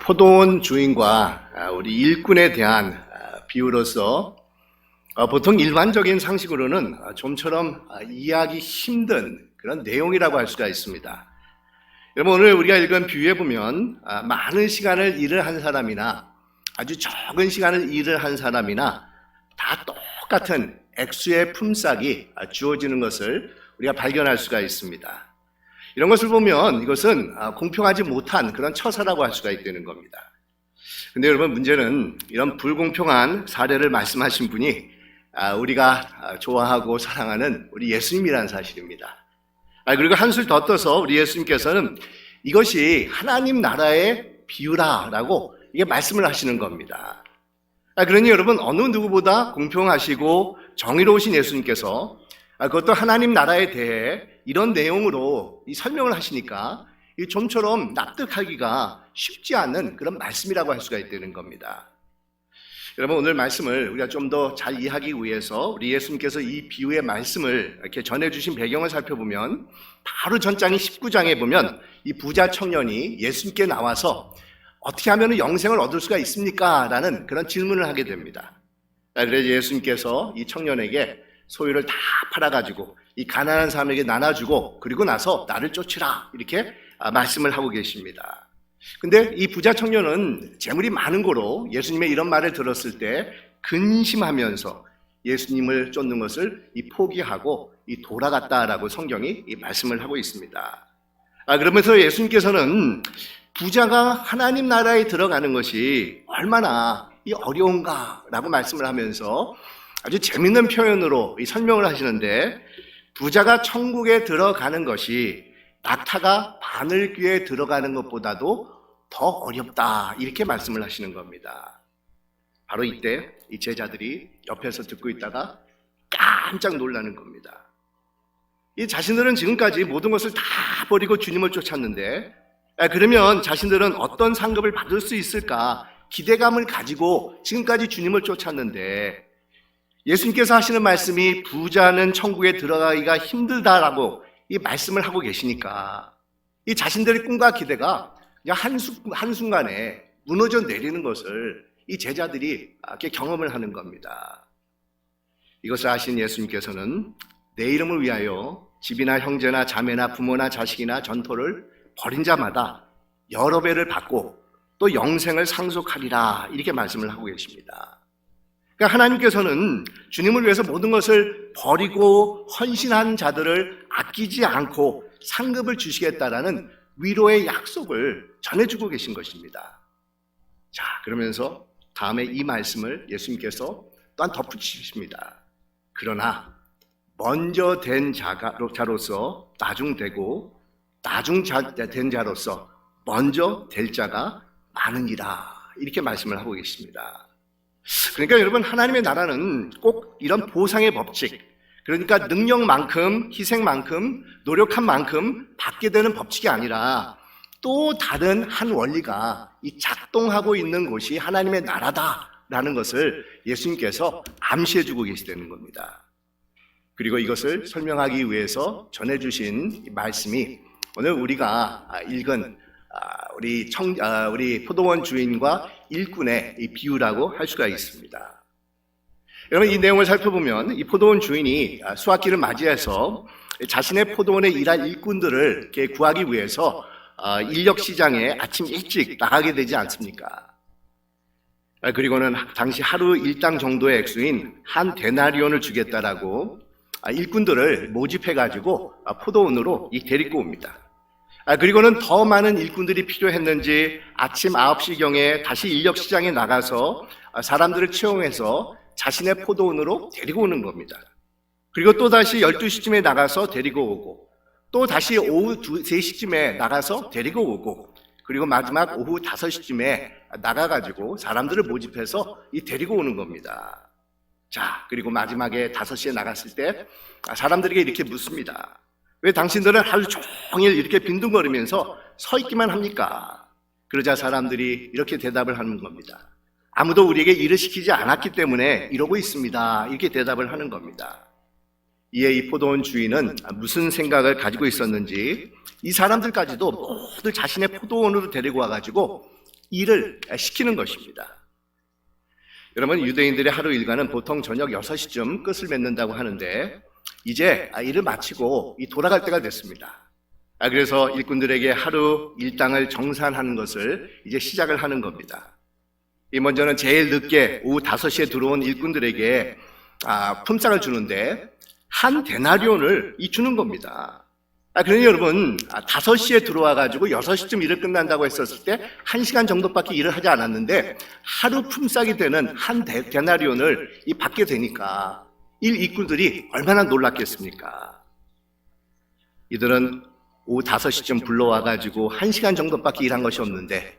포도원 주인과 우리 일꾼에 대한 비유로서 보통 일반적인 상식으로는 좀처럼 이해하기 힘든 그런 내용이라고 할 수가 있습니다. 여러분, 오늘 우리가 읽은 비유에 보면 많은 시간을 일을 한 사람이나 아주 적은 시간을 일을 한 사람이나 다 똑같은 액수의 품삯이 주어지는 것을 우리가 발견할 수가 있습니다. 이런 것을 보면 이것은 공평하지 못한 그런 처사라고 할 수가 있다는 겁니다. 근데 여러분, 문제는 이런 불공평한 사례를 말씀하신 분이 우리가 좋아하고 사랑하는 우리 예수님이라는 사실입니다. 그리고 한술 더 떠서 우리 예수님께서는 이것이 하나님 나라의 비유라라고 이게 말씀을 하시는 겁니다. 그러니 여러분, 어느 누구보다 공평하시고 정의로우신 예수님께서 그것도 하나님 나라에 대해 이런 내용으로 이 설명을 하시니까 좀처럼 납득하기가 쉽지 않은 그런 말씀이라고 할 수가 있다는 겁니다. 여러분, 오늘 말씀을 우리가 좀 더 잘 이해하기 위해서 우리 예수님께서 이 비유의 말씀을 이렇게 전해주신 배경을 살펴보면 바로 전장인 19장에 보면 이 부자 청년이 예수님께 나와서 어떻게 하면 영생을 얻을 수가 있습니까? 라는 그런 질문을 하게 됩니다. 그래서 예수님께서 이 청년에게 소유를 다 팔아가지고 이 가난한 사람에게 나눠주고 그리고 나서 나를 쫓으라 이렇게 말씀을 하고 계십니다. 근데 이 부자 청년은 재물이 많은 거로 예수님의 이런 말을 들었을 때 근심하면서 예수님을 쫓는 것을 포기하고 돌아갔다라고 성경이 말씀을 하고 있습니다. 그러면서 예수님께서는 부자가 하나님 나라에 들어가는 것이 얼마나 어려운가라고 말씀을 하면서 아주 재밌는 표현으로 설명을 하시는데, 부자가 천국에 들어가는 것이 낙타가 바늘귀에 들어가는 것보다도 더 어렵다 이렇게 말씀을 하시는 겁니다. 바로 이때 이 제자들이 옆에서 듣고 있다가 깜짝 놀라는 겁니다. 이 자신들은 지금까지 모든 것을 다 버리고 주님을 쫓았는데 그러면 자신들은 어떤 상급을 받을 수 있을까 기대감을 가지고 지금까지 주님을 쫓았는데, 예수님께서 하시는 말씀이 부자는 천국에 들어가기가 힘들다라고 이 말씀을 하고 계시니까 이 자신들의 꿈과 기대가 그냥 한순간에 무너져 내리는 것을 이 제자들이 이렇게 경험을 하는 겁니다. 이것을 아신 예수님께서는 내 이름을 위하여 집이나 형제나 자매나 부모나 자식이나 전토를 버린 자마다 여러 배를 받고 또 영생을 상속하리라 이렇게 말씀을 하고 계십니다. 그러니까 하나님께서는 주님을 위해서 모든 것을 버리고 헌신한 자들을 아끼지 않고 상급을 주시겠다라는 위로의 약속을 전해주고 계신 것입니다. 자, 그러면서 다음에 이 말씀을 예수님께서 또한 덧붙이십니다. 그러나 먼저 된 자로서 나중되고 나중된 자로서 먼저 될 자가 많으니라 이렇게 말씀을 하고 계십니다. 그러니까 여러분, 하나님의 나라는 꼭 이런 보상의 법칙, 그러니까 능력만큼 희생만큼 노력한 만큼 받게 되는 법칙이 아니라 또 다른 한 원리가 작동하고 있는 곳이 하나님의 나라다라는 것을 예수님께서 암시해주고 계시다는 겁니다. 그리고 이것을 설명하기 위해서 전해주신 말씀이 오늘 우리가 읽은 우리 포도원 주인과 일꾼의 이 비유라고 할 수가 있습니다. 여러분, 이 내용을 살펴보면 이 포도원 주인이 수확기를 맞이해서 자신의 포도원에 일할 일꾼들을 이렇게 구하기 위해서 인력 시장에 아침 일찍 나가게 되지 않습니까? 그리고는 당시 하루 일당 정도의 액수인 한 데나리온을 주겠다라고 일꾼들을 모집해가지고 포도원으로 데리고 옵니다. 그리고는 더 많은 일꾼들이 필요했는지 아침 9시경에 다시 인력시장에 나가서 사람들을 채용해서 자신의 포도원으로 데리고 오는 겁니다. 그리고 또 다시 12시쯤에 나가서 데리고 오고, 또 다시 오후 3시쯤에 나가서 데리고 오고, 그리고 마지막 오후 5시쯤에 나가가지고 사람들을 모집해서 데리고 오는 겁니다. 자, 그리고 마지막에 5시에 나갔을 때 사람들에게 이렇게 묻습니다. 왜 당신들은 하루 종일 이렇게 빈둥거리면서 서 있기만 합니까? 그러자 사람들이 이렇게 대답을 하는 겁니다. 아무도 우리에게 일을 시키지 않았기 때문에 이러고 있습니다. 이렇게 대답을 하는 겁니다. 이에 이 포도원 주인은 무슨 생각을 가지고 있었는지 이 사람들까지도 모두 자신의 포도원으로 데리고 와가지고 일을 시키는 것입니다. 여러분, 유대인들의 하루 일과는 보통 저녁 6시쯤 끝을 맺는다고 하는데 이제 일을 마치고 돌아갈 때가 됐습니다. 그래서 일꾼들에게 하루 일당을 정산하는 것을 이제 시작을 하는 겁니다. 먼저는 제일 늦게 오후 5시에 들어온 일꾼들에게 품삯을 주는데 한 데나리온을 주는 겁니다. 그러니 여러분, 5시에 들어와가지고 6시쯤 일을 끝난다고 했었을 때 1시간 정도밖에 일을 하지 않았는데 하루 품삯이 되는 한 데나리온을 받게 되니까 일꾼들이 얼마나 놀랐겠습니까? 이들은 오후 5시쯤 불러와가지고 1시간 정도밖에 일한 것이 없는데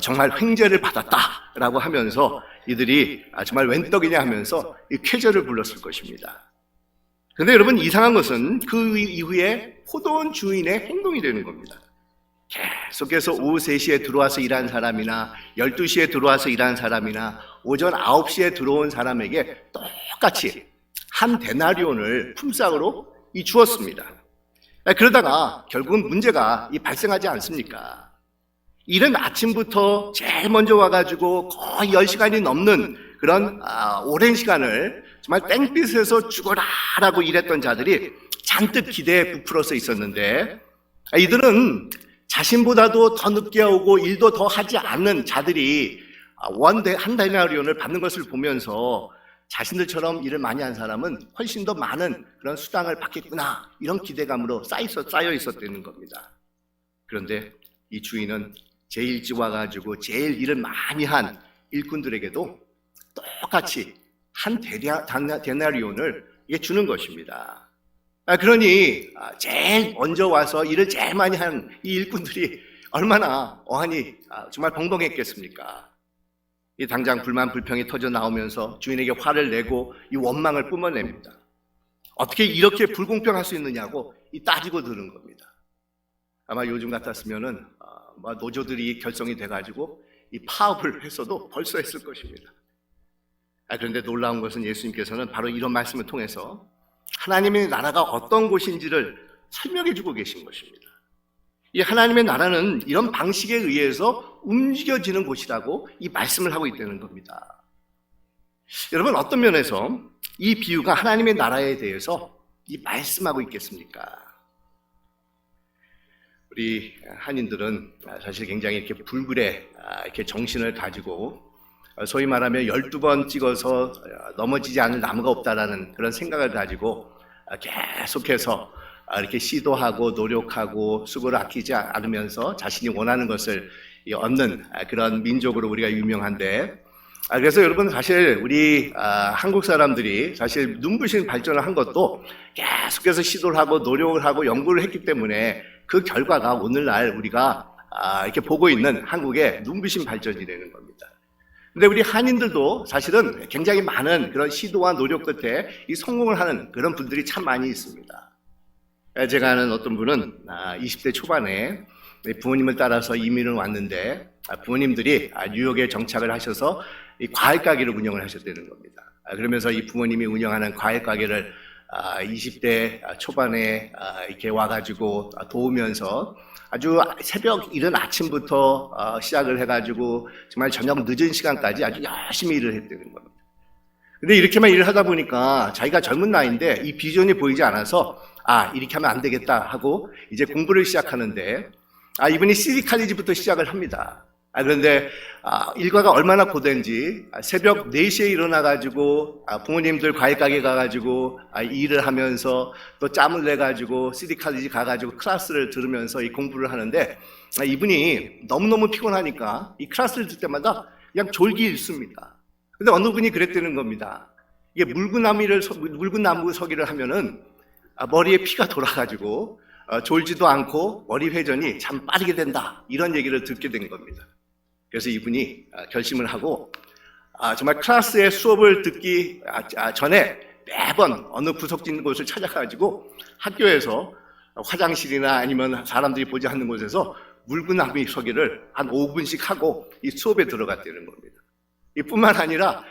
정말 횡재를 받았다라고 하면서 이들이 정말 웬 떡이냐 하면서 쾌재를 불렀을 것입니다. 그런데 여러분, 이상한 것은 그 이후에 호돈 주인의 행동이 되는 겁니다. 계속해서 오후 3시에 들어와서 일한 사람이나 12시에 들어와서 일한 사람이나 오전 9시에 들어온 사람에게 똑같이 한 데나리온을 품삯으로 주었습니다. 그러다가 결국은 문제가 발생하지 않습니까? 이른 아침부터 제일 먼저 와가지고 거의 10시간이 넘는 그런 오랜 시간을 정말 땡빛에서 죽어라라고 일했던 자들이 잔뜩 기대에 부풀어서 있었는데 이들은 자신보다도 더 늦게 오고 일도 더 하지 않는 자들이 한 데나리온을 받는 것을 보면서 자신들처럼 일을 많이 한 사람은 훨씬 더 많은 그런 수당을 받겠구나, 이런 기대감으로 쌓여 있었다는 겁니다. 그런데 이 주인은 제일 일찍 와가지고 제일 일을 많이 한 일꾼들에게도 똑같이 한 데나리온을 주는 것입니다. 그러니 제일 먼저 와서 일을 제일 많이 한 이 일꾼들이 얼마나 어안이 정말 벙벙했겠습니까? 당장 불만 불평이 터져 나오면서 주인에게 화를 내고 이 원망을 뿜어냅니다. 어떻게 이렇게 불공평할 수 있느냐고 따지고 드는 겁니다. 아마 요즘 같았으면은 노조들이 결성이 돼가지고 이 파업을 했어도 벌써 했을 것입니다. 그런데 놀라운 것은 예수님께서는 바로 이런 말씀을 통해서 하나님의 나라가 어떤 곳인지를 설명해 주고 계신 것입니다. 이 하나님의 나라는 이런 방식에 의해서 움직여지는 곳이라고 이 말씀을 하고 있다는 겁니다. 여러분, 어떤 면에서 이 비유가 하나님의 나라에 대해서 이 말씀하고 있겠습니까? 우리 한인들은 사실 굉장히 이렇게 불굴에 이렇게 정신을 가지고 소위 말하면 12번 찍어서 넘어지지 않을 나무가 없다라는 그런 생각을 가지고 계속해서 이렇게 시도하고 노력하고 수고를 아끼지 않으면서 자신이 원하는 것을 얻는 그런 민족으로 우리가 유명한데, 그래서 여러분, 사실 우리 한국 사람들이 사실 눈부신 발전을 한 것도 계속해서 시도를 하고 노력을 하고 연구를 했기 때문에 그 결과가 오늘날 우리가 이렇게 보고 있는 한국의 눈부신 발전이 되는 겁니다. 근데 우리 한인들도 사실은 굉장히 많은 그런 시도와 노력 끝에 이 성공을 하는 그런 분들이 참 많이 있습니다. 제가 아는 어떤 분은 20대 초반에 부모님을 따라서 이민을 왔는데 부모님들이 뉴욕에 정착을 하셔서 이 과일 가게를 운영을 하셨다는 겁니다. 그러면서 이 부모님이 운영하는 과일 가게를 20대 초반에 이렇게 와가지고 도우면서 아주 새벽 이른 아침부터 시작을 해가지고 정말 저녁 늦은 시간까지 아주 열심히 일을 했다는 겁니다. 근데 이렇게만 일을 하다 보니까 자기가 젊은 나이인데 이 비전이 보이지 않아서 이렇게 하면 안 되겠다 하고 이제 공부를 시작하는데 이분이 시티 칼리지부터 시작을 합니다. 그런데 일과가 얼마나 고된지 새벽 4시에 일어나가지고 부모님들 과일 가게 가가지고 일을 하면서 또 짬을 내가지고 시티 칼리지 가가지고 클래스를 들으면서 이 공부를 하는데 이분이 너무너무 피곤하니까 이 클래스를 들 때마다 그냥 졸기 일쑤입니다. 근데 어느 분이 그랬다는 겁니다. 이게 묽은 나무 서기를 하면은 머리에 피가 돌아가지고 졸지도 않고 머리 회전이 참 빠르게 된다, 이런 얘기를 듣게 된 겁니다. 그래서 이분이 결심을 하고 정말 클래스의 수업을 듣기 전에 매번 어느 구석진 곳을 찾아가지고 학교에서 화장실이나 아니면 사람들이 보지 않는 곳에서 묽은 나무 서기를 한 5분씩 하고 이 수업에 들어갔다는 겁니다. 이뿐만 아니라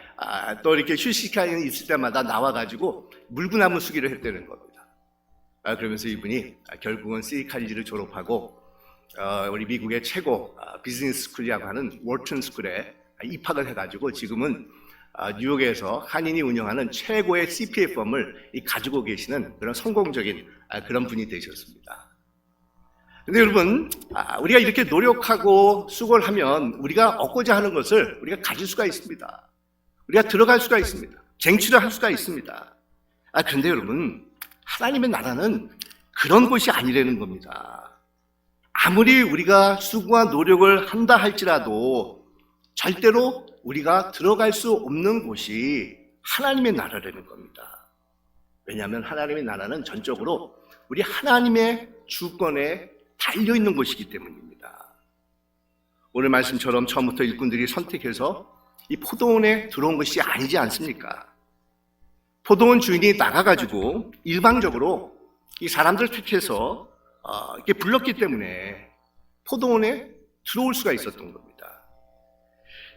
또 이렇게 휴식 시간이 있을 때마다 나와가지고 묽은 나무 수기를 했다는 겁니다. 그러면서 이분이 결국은 시티 칼리지를 졸업하고 우리 미국의 최고 비즈니스 스쿨이라고 하는 월튼 스쿨에 입학을 해가지고 지금은 뉴욕에서 한인이 운영하는 최고의 CPA 펌을 가지고 계시는 그런 성공적인 그런 분이 되셨습니다. 근데 여러분, 우리가 이렇게 노력하고 수고를 하면 우리가 얻고자 하는 것을 우리가 가질 수가 있습니다. 우리가 들어갈 수가 있습니다. 쟁취를 할 수가 있습니다. 그런데 여러분, 하나님의 나라는 그런 곳이 아니라는 겁니다. 아무리 우리가 수고와 노력을 한다 할지라도 절대로 우리가 들어갈 수 없는 곳이 하나님의 나라라는 겁니다. 왜냐하면 하나님의 나라는 전적으로 우리 하나님의 주권에 달려있는 곳이기 때문입니다. 오늘 말씀처럼 처음부터 일꾼들이 선택해서 이 포도원에 들어온 것이 아니지 않습니까? 포도원 주인이 나가가지고 일방적으로 이 사람들 택해서 이렇게 불렀기 때문에 포도원에 들어올 수가 있었던 겁니다.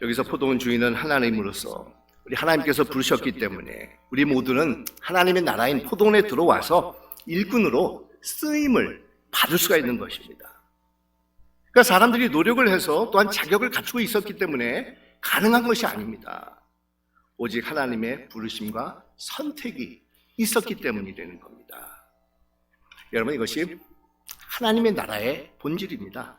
여기서 포도원 주인은 하나님으로서 우리 하나님께서 부르셨기 때문에 우리 모두는 하나님의 나라인 포도원에 들어와서 일꾼으로 쓰임을 받을 수가 있는 것입니다. 그러니까 사람들이 노력을 해서 또한 자격을 갖추고 있었기 때문에 가능한 것이 아닙니다. 오직 하나님의 부르심과 선택이 있었기 때문이라는 겁니다. 여러분, 이것이 하나님의 나라의 본질입니다.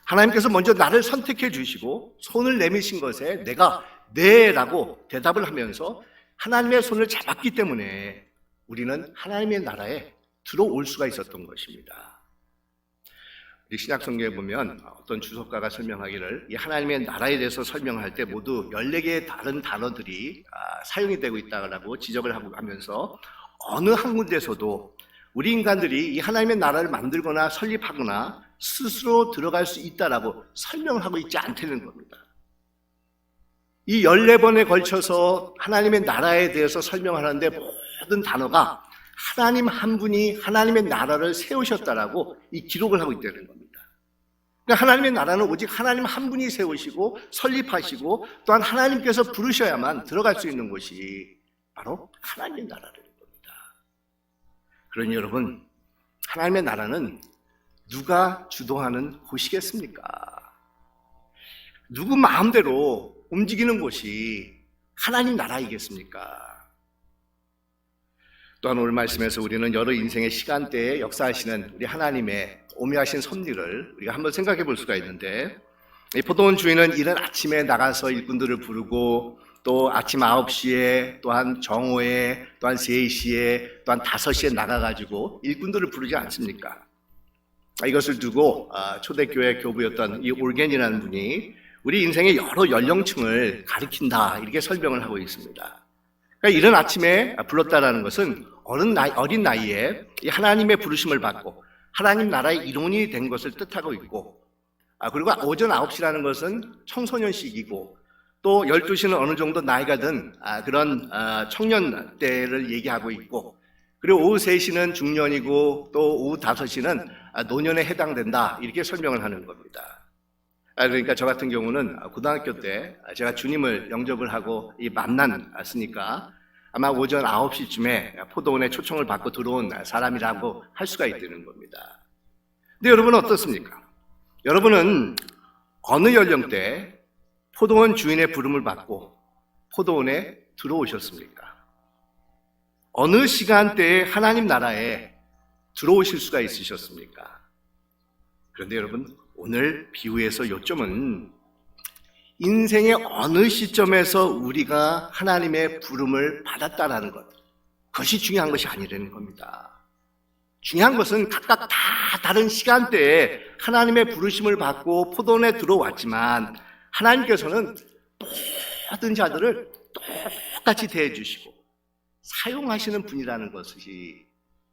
하나님께서 먼저 나를 선택해 주시고 손을 내미신 것에 내가 네라고 대답을 하면서 하나님의 손을 잡았기 때문에 우리는 하나님의 나라에 들어올 수가 있었던 것입니다. 우리 신약성경에 보면 어떤 주석가가 설명하기를 이 하나님의 나라에 대해서 설명할 때 모두 14개의 다른 단어들이 사용이 되고 있다고 지적을 하면서 어느 한 군데에서도 우리 인간들이 이 하나님의 나라를 만들거나 설립하거나 스스로 들어갈 수 있다라고 설명을 하고 있지 않다는 겁니다. 이 14번에 걸쳐서 하나님의 나라에 대해서 설명하는데 모든 단어가 하나님 한 분이 하나님의 나라를 세우셨다라고 이 기록을 하고 있다는 겁니다. 그러니까 하나님의 나라는 오직 하나님 한 분이 세우시고 설립하시고 또한 하나님께서 부르셔야만 들어갈 수 있는 곳이 바로 하나님의 나라라는 겁니다. 그러니 여러분, 하나님의 나라는 누가 주도하는 곳이겠습니까? 누구 마음대로 움직이는 곳이 하나님 나라이겠습니까? 또한 오늘 말씀에서 우리는 여러 인생의 시간대에 역사하시는 우리 하나님의 오묘하신 섭리를 우리가 한번 생각해 볼 수가 있는데, 이 포도원 주인은 이른 아침에 나가서 일꾼들을 부르고 또 아침 9시에 또한 정오에 또한 3시에 또한 5시에 나가가지고 일꾼들을 부르지 않습니까? 이것을 두고 초대교회 교부였던 이 올겐이라는 분이 우리 인생의 여러 연령층을 가리킨다 이렇게 설명을 하고 있습니다. 그러니까 이른 아침에 불렀다라는 것은 어린 나이에 하나님의 부르심을 받고 하나님 나라의 일원이 된 것을 뜻하고 있고, 그리고 오전 9시라는 것은 청소년 시기고 또 12시는 어느 정도 나이가 든 그런 청년 때를 얘기하고 있고, 그리고 오후 3시는 중년이고 또 오후 5시는 노년에 해당된다 이렇게 설명을 하는 겁니다. 그러니까 저 같은 경우는 고등학교 때 제가 주님을 영접을 하고 만났으니까 아마 오전 9시쯤에 포도원에 초청을 받고 들어온 사람이라고 할 수가 있다는 겁니다. 근데 여러분은 어떻습니까? 여러분은 어느 연령대에 포도원 주인의 부름을 받고 포도원에 들어오셨습니까? 어느 시간대에 하나님 나라에 들어오실 수가 있으셨습니까? 그런데 여러분, 오늘 비유에서 요점은 인생의 어느 시점에서 우리가 하나님의 부름을 받았다라는 것, 그것이 중요한 것이 아니라는 겁니다. 중요한 것은 각각 다 다른 시간대에 하나님의 부르심을 받고 포도원에 들어왔지만 하나님께서는 모든 자들을 똑같이 대해주시고 사용하시는 분이라는 것이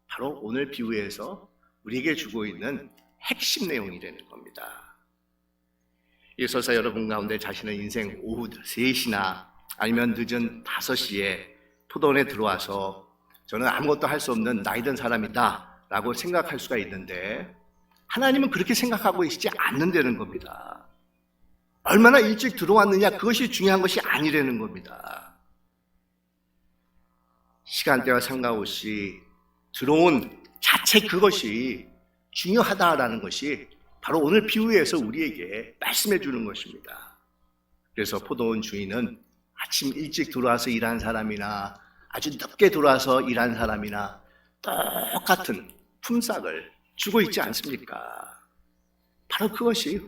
바로 오늘 비유에서 우리에게 주고 있는 핵심 내용이라는 겁니다. 이 설사 여러분 가운데 자신의 인생 오후 3시나 아니면 늦은 5시에 포도원에 들어와서 저는 아무것도 할 수 없는 나이든 사람이다 라고 생각할 수가 있는데, 하나님은 그렇게 생각하고 계시지 않는다는 겁니다. 얼마나 일찍 들어왔느냐, 그것이 중요한 것이 아니라는 겁니다. 시간대와 상관없이 들어온 자체 그것이 중요하다라는 것이 바로 오늘 비유에서 우리에게 말씀해 주는 것입니다. 그래서 포도원 주인은 아침 일찍 들어와서 일한 사람이나 아주 늦게 들어와서 일한 사람이나 똑같은 품삯을 주고 있지 않습니까? 바로 그것이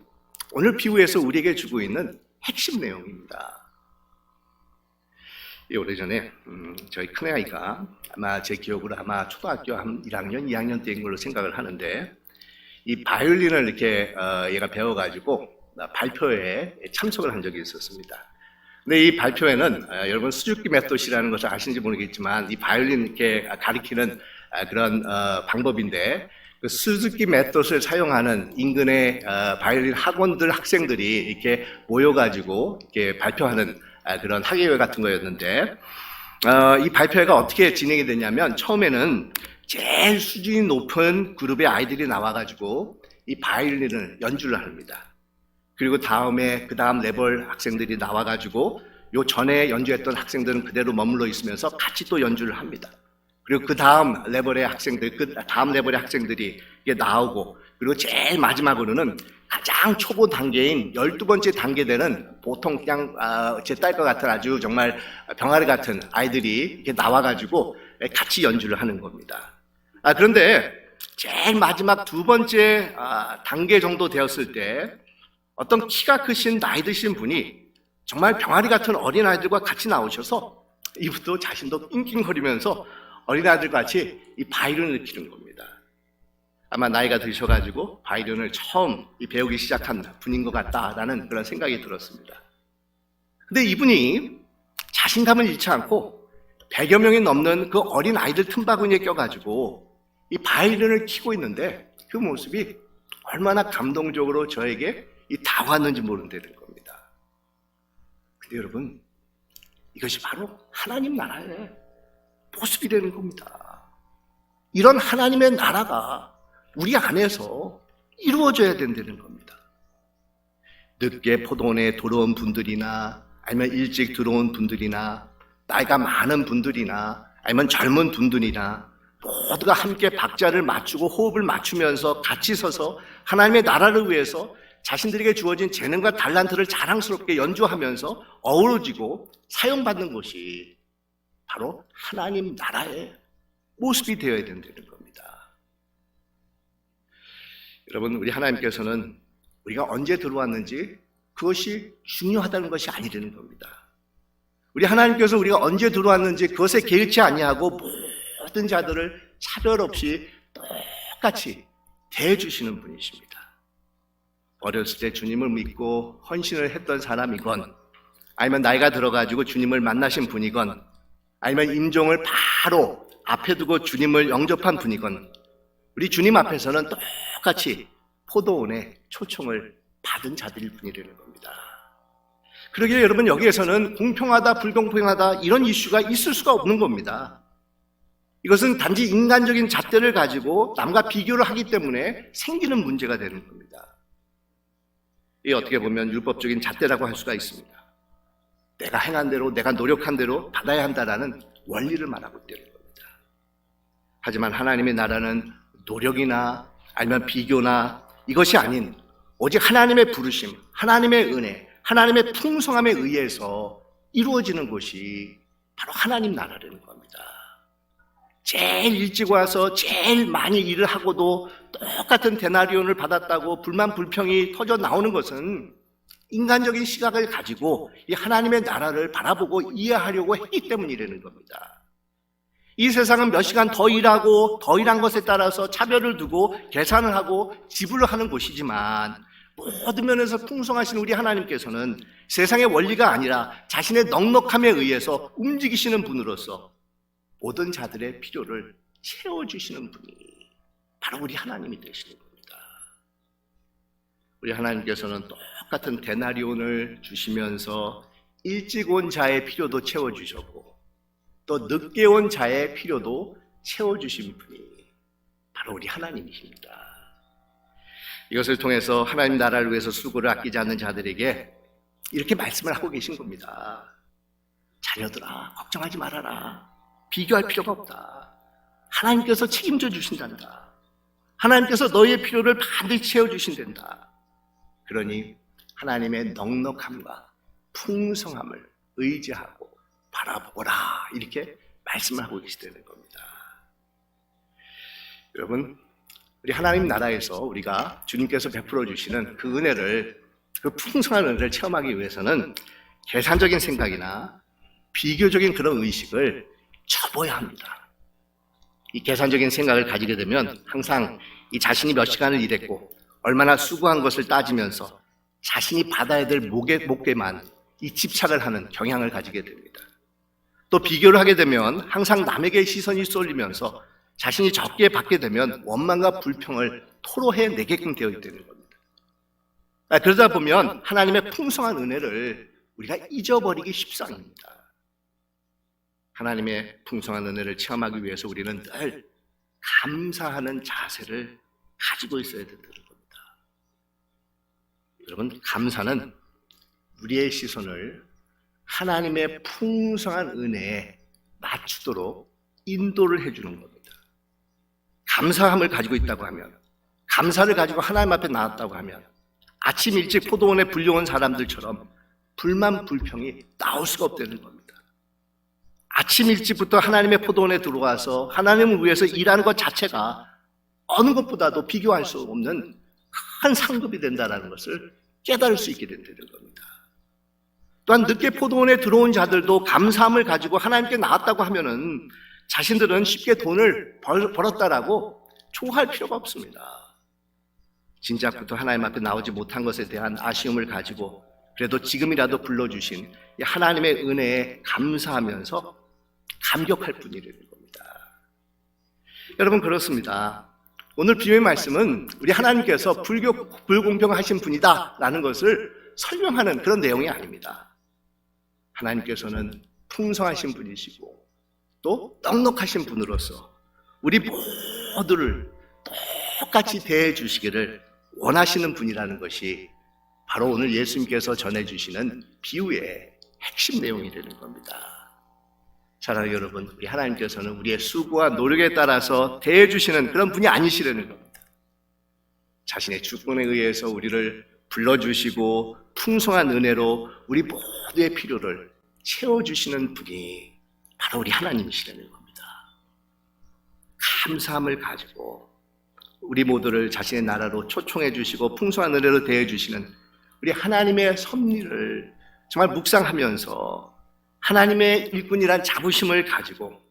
오늘 비유에서 우리에게 주고 있는 핵심 내용입니다. 오래전에 저희 큰아이가 아마 제 기억으로 아마 초등학교 한 1학년, 2학년 때인 걸로 생각을 하는데 이 바이올린을 이렇게 얘가 배워가지고 발표회에 참석을 한 적이 있었습니다. 근데 이 발표회는 여러분 스즈키 메소드라는 것을 아시는지 모르겠지만 이 바이올린 이렇게 가리키는 그런 방법인데 그 스즈키 메소드를 사용하는 인근의 바이올린 학원들 학생들이 이렇게 모여가지고 이렇게 발표하는 그런 학예회 같은 거였는데 이 발표회가 어떻게 진행이 됐냐면 처음에는 제일 수준이 높은 그룹의 아이들이 나와가지고 이 바이올린을 연주를 합니다. 그리고 그 다음 레벨 학생들이 나와가지고 요 전에 연주했던 학생들은 그대로 머물러 있으면서 같이 또 연주를 합니다. 그리고 그 다음 레벨의 학생들이 이게 나오고 그리고 제일 마지막으로는 가장 초보 단계인 12번째 단계 되는 보통 그냥 제 딸 것 같은 아주 정말 병아리 같은 아이들이 이렇게 나와가지고 같이 연주를 하는 겁니다. 그런데 제일 마지막 두 번째 단계 정도 되었을 때 어떤 키가 크신 나이 드신 분이 정말 병아리 같은 어린아이들과 같이 나오셔서 이분도 자신도 낑낑거리면서 어린아이들과 같이 이 바이올린을 키는 겁니다. 아마 나이가 드셔가지고 바이올린을 처음 배우기 시작한 분인 것 같다라는 그런 생각이 들었습니다. 근데 이분이 자신감을 잃지 않고 100여 명이 넘는 그 어린 아이들 틈바구니에 껴가지고 이 바이올린을 키고 있는데 그 모습이 얼마나 감동적으로 저에게 다가왔는지 모른다는 겁니다. 근데 여러분, 이것이 바로 하나님 나라의 모습이 되는 겁니다. 이런 하나님의 나라가 우리 안에서 이루어져야 된다는 겁니다. 늦게 포도원에 들어온 분들이나 아니면 일찍 들어온 분들이나 나이가 많은 분들이나 아니면 젊은 분들이나 모두가 함께 박자를 맞추고 호흡을 맞추면서 같이 서서 하나님의 나라를 위해서 자신들에게 주어진 재능과 달란트를 자랑스럽게 연주하면서 어우러지고 사용받는 것이 바로 하나님 나라의 모습이 되어야 된다는 겁니다. 여러분, 우리 하나님께서는 우리가 언제 들어왔는지 그것이 중요하다는 것이 아니라는 겁니다. 우리 하나님께서 우리가 언제 들어왔는지 그것에 개의치 아니하고 모든 자들을 차별 없이 똑같이 대해주시는 분이십니다. 어렸을 때 주님을 믿고 헌신을 했던 사람이건 아니면 나이가 들어가지고 주님을 만나신 분이건 아니면 임종을 바로 앞에 두고 주님을 영접한 분이건 우리 주님 앞에서는 똑같이 포도원의 초청을 받은 자들일 뿐이라는 겁니다. 그러기에 여러분, 여기에서는 공평하다 불공평하다 이런 이슈가 있을 수가 없는 겁니다. 이것은 단지 인간적인 잣대를 가지고 남과 비교를 하기 때문에 생기는 문제가 되는 겁니다. 이 어떻게 보면 율법적인 잣대라고 할 수가 있습니다. 내가 행한 대로, 내가 노력한 대로 받아야 한다라는 원리를 말하고 있다는 겁니다. 하지만 하나님의 나라는 노력이나 아니면 비교나 이것이 아닌 오직 하나님의 부르심, 하나님의 은혜, 하나님의 풍성함에 의해서 이루어지는 것이 바로 하나님 나라라는 겁니다. 제일 일찍 와서 제일 많이 일을 하고도 똑같은 데나리온을 받았다고 불만 불평이 터져 나오는 것은 인간적인 시각을 가지고 이 하나님의 나라를 바라보고 이해하려고 했기 때문이라는 겁니다. 이 세상은 몇 시간 더 일하고 더 일한 것에 따라서 차별을 두고 계산을 하고 지불을 하는 곳이지만 모든 면에서 풍성하신 우리 하나님께서는 세상의 원리가 아니라 자신의 넉넉함에 의해서 움직이시는 분으로서 모든 자들의 필요를 채워주시는 분이 바로 우리 하나님이 되시는 겁니다. 우리 하나님께서는 똑같은 데나리온을 주시면서 일찍 온 자의 필요도 채워주셨고 또 늦게 온 자의 필요도 채워주신 분이 바로 우리 하나님이십니다. 이것을 통해서 하나님 나라를 위해서 수고를 아끼지 않는 자들에게 이렇게 말씀을 하고 계신 겁니다. 자녀들아, 걱정하지 말아라. 비교할 필요가 없다. 하나님께서 책임져 주신단다. 하나님께서 너희의 필요를 반드시 채워주신단다. 그러니 하나님의 넉넉함과 풍성함을 의지하고 바라보거라, 이렇게 말씀을 하고 계시다는 겁니다. 여러분, 우리 하나님 나라에서 우리가 주님께서 베풀어 주시는 그 은혜를, 그 풍성한 은혜를 체험하기 위해서는 계산적인 생각이나 비교적인 그런 의식을 접어야 합니다. 이 계산적인 생각을 가지게 되면 항상 이 자신이 몇 시간을 일했고 얼마나 수고한 것을 따지면서 자신이 받아야 될 목에만 이 집착을 하는 경향을 가지게 됩니다. 또 비교를 하게 되면 항상 남에게 시선이 쏠리면서 자신이 적게 받게 되면 원망과 불평을 토로해내게끔 되어 있다는 겁니다. 그러다 보면 하나님의 풍성한 은혜를 우리가 잊어버리기 십상입니다. 하나님의 풍성한 은혜를 체험하기 위해서 우리는 늘 감사하는 자세를 가지고 있어야 된다는 겁니다. 여러분, 감사는 우리의 시선을 하나님의 풍성한 은혜에 맞추도록 인도를 해주는 겁니다. 감사함을 가지고 있다고 하면, 감사를 가지고 하나님 앞에 나왔다고 하면 아침 일찍 포도원에 불려온 사람들처럼 불만 불평이 나올 수가 없다는 겁니다. 아침 일찍부터 하나님의 포도원에 들어와서 하나님을 위해서 일하는 것 자체가 어느 것보다도 비교할 수 없는 큰 상급이 된다는 것을 깨달을 수 있게 된다는 겁니다. 또한 늦게 포도원에 들어온 자들도 감사함을 가지고 하나님께 나왔다고 하면은 자신들은 쉽게 돈을 벌었다라고 좋아할 필요가 없습니다. 진작부터 하나님 앞에 나오지 못한 것에 대한 아쉬움을 가지고 그래도 지금이라도 불러주신 하나님의 은혜에 감사하면서 감격할 뿐이라는 겁니다. 여러분, 그렇습니다. 오늘 비유의 말씀은 우리 하나님께서 불공평하신 분이다 라는 것을 설명하는 그런 내용이 아닙니다. 하나님께서는 풍성하신 분이시고 또 넉넉하신 분으로서 우리 모두를 똑같이 대해 주시기를 원하시는 분이라는 것이 바로 오늘 예수님께서 전해주시는 비유의 핵심 내용이 되는 겁니다. 사랑하는 여러분, 우리 하나님께서는 우리의 수고와 노력에 따라서 대해 주시는 그런 분이 아니시라는 겁니다. 자신의 주권에 의해서 우리를 불러주시고 풍성한 은혜로 우리 모두의 필요를 채워주시는 분이 바로 우리 하나님이시라는 겁니다. 감사함을 가지고 우리 모두를 자신의 나라로 초청해 주시고 풍성한 은혜로 대해 주시는 우리 하나님의 섭리를 정말 묵상하면서 하나님의 일꾼이란 자부심을 가지고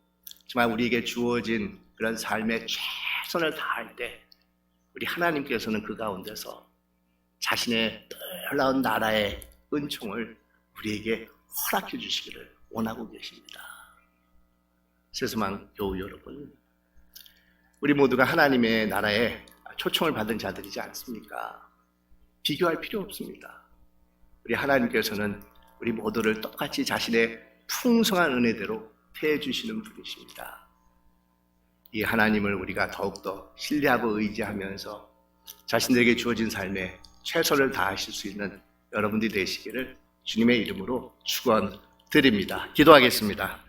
정말 우리에게 주어진 그런 삶의 최선을 다할 때 우리 하나님께서는 그 가운데서 자신의 놀라운 나라의 은총을 우리에게 허락해 주시기를 원하고 계십니다. 세수망 교우 여러분, 우리 모두가 하나님의 나라에 초청을 받은 자들이지 않습니까? 비교할 필요 없습니다. 우리 하나님께서는 우리 모두를 똑같이 자신의 풍성한 은혜대로 대해 주시는 분이십니다. 이 하나님을 우리가 더욱더 신뢰하고 의지하면서 자신들에게 주어진 삶에 최선을 다하실 수 있는 여러분들이 되시기를 주님의 이름으로 축원드립니다. 기도하겠습니다.